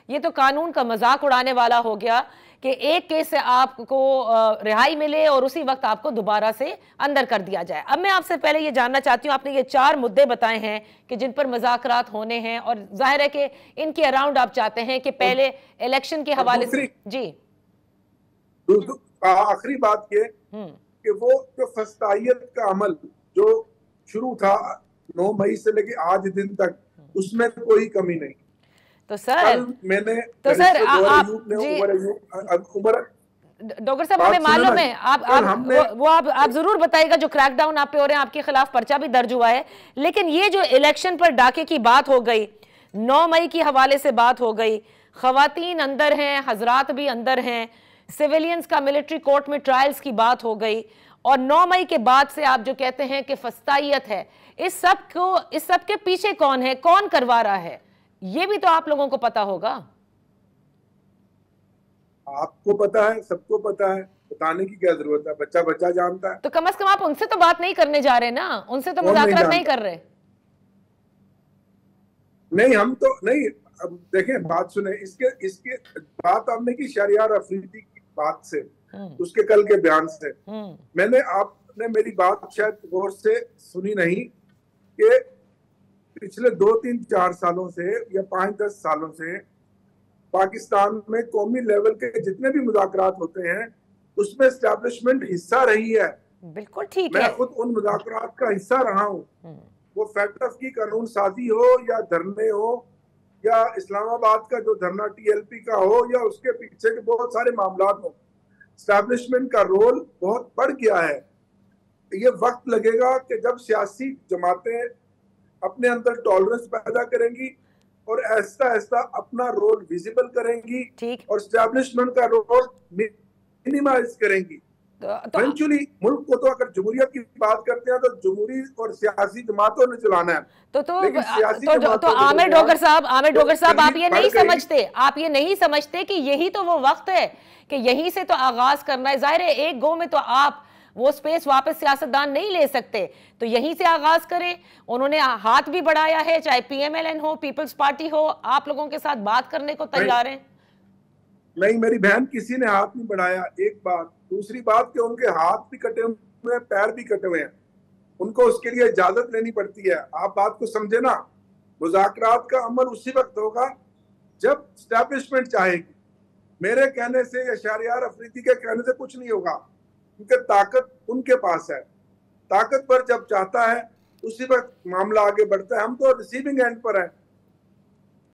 ये तो कानून का मजाक उड़ाने वाला हो गया कि एक केस से आपको रिहाई मिले और उसी वक्त आपको दोबारा से अंदर कर दिया जाए। अब मैं आपसे पहले ये जानना चाहती हूँ, आपने ये 4 मुद्दे बताए हैं कि जिन पर मज़ाकरात होने हैं और जाहिर है कि इनके अराउंड आप चाहते हैं कि पहले इलेक्शन के हवाले से। जी, आखिरी बात ये कि वो जो फस्तायत का अमल जो शुरू था 9 मई से लेके आज दिन तक, उसमें कोई कमी नहीं। तो सर डॉक्टर साहब हमें मालूम है आप जरूर बताइएगा जो क्रैकडाउन आप पे हो रहे हैं, आपके खिलाफ पर्चा भी दर्ज हुआ है, लेकिन ये जो इलेक्शन पर डाके की बात हो गई, 9 मई की हवाले से बात हो गई, खवातीन अंदर हैं, हजरात भी अंदर हैं, सिविलियंस का मिलिट्री कोर्ट में ट्रायल्स की बात हो गई, और 9 मई के बाद से आप जो कहते हैं कि फस्तायत है, इस सब के पीछे कौन है, कौन करवा रहा है, ये भी तो आप लोगों को पता होगा। आपको पता है, सबको पता है, बताने की क्या जरूरत है, बच्चा बच्चा जानता है। तो कम से कम आप उनसे तो बात नहीं करने जा रहे ना, उनसे तो मुज़ाकरात नहीं कर रहे। नहीं, हम तो नहीं। अब देखें, बात सुने, इसके बात आपने की शहरियार अफरीदी की बात से, उसके कल के बयान से। आपने मेरी बात शायद गौर से सुनी नहीं कि पिछले 2, 3, 4 सालों से या 5, 10 सालों से पाकिस्तान में कौमी लेवल के जितने भी मुज़ाकरात होते हैं उसमें एस्टैब्लिशमेंट हिस्सा रही है। बिल्कुल ठीक है, मैं खुद उन मुज़ाकरात का हिस्सा रहा हूँ। वो फैक्ट की कानून साजी हो या धरने हो या इस्लामाबाद का जो धरना TLP का हो या उसके पीछे के बहुत सारे मामला हो, एस्टैब्लिशमेंट का रोल बहुत बढ़ गया है। ये वक्त लगेगा कि जब सियासी जमातें अपने अंदर टॉलरेंस पैदा करेंगी और ऐसा ऐसा अपना रोल विजिबल करेंगी और एस्टैब्लिशमेंट का रोल मिनिमाइज करेंगी। इवेंचुअली मुल्क को तो अगर जमहूरियत की बात करते हैं तो जमहूरी और सियासी जमातों ने चलाना है। तो आमिर डोगर साहब आप ये नहीं समझते, आप ये नहीं समझते कि यही तो वो वक्त है कि यहीं से तो आगाज करना है। जाहिर है एक गो में तो आप वो स्पेस वापस सियासतदान नहीं ले सकते, तो यहीं से आगाज करें। उन्होंने हाथ भी बढ़ाया है, चाहे PMLN हो, पीपल्स पार्टी हो, आप लोगों के साथ बात करने को तैयार हैं। नहीं मेरी बहन, किसी ने हाथ नहीं बढ़ाया, एक बात। दूसरी बात कि उनके हाथ भी कटे हुए हैं, पैर भी कटे हुए हैं, उनको उसके लिए इजाजत लेनी पड़ती है। आप बात को समझे ना। मुज़ाकरात का अमल उसी वक्त होगा जब एस्टैब्लिशमेंट चाहेगी। मेरे कहने से या शहरियार अफरीदी के कहने से कुछ नहीं होगा, क्योंकि ताकत उनके पास है। ताकतवर जब चाहता है उसी वक्त मामला आगे बढ़ता है। हम तो रिसीविंग एंड पर हैं।